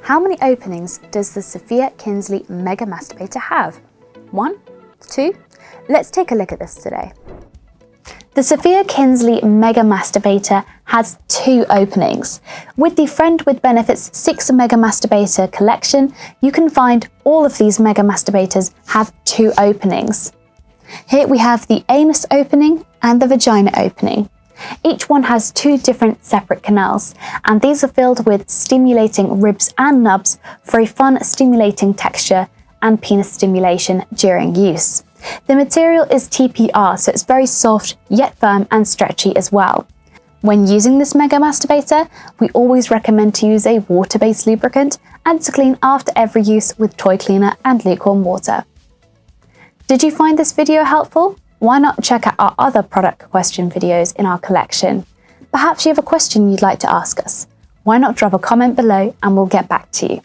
How many openings does the Sophia Kinsley Mega Masturbator have? 1? 2? Let's take a look at this today. The Sophia Kinsley Mega Masturbator has 2 openings. With the Friend with Benefits 6 Mega Masturbator collection, you can find all of these Mega Masturbators have 2 openings. Here we have the anus opening and the vagina opening. Each one has 2 different separate canals, and these are filled with stimulating ribs and nubs for a fun, stimulating texture and penis stimulation during use. The material is TPR, so it's very soft, yet firm and stretchy as well. When using this Mega Masturbator, we always recommend to use a water-based lubricant and to clean after every use with toy cleaner and lukewarm water. Did you find this video helpful? Why not check out our other product question videos in our collection? Perhaps you have a question you'd like to ask us. Why not drop a comment below and we'll get back to you.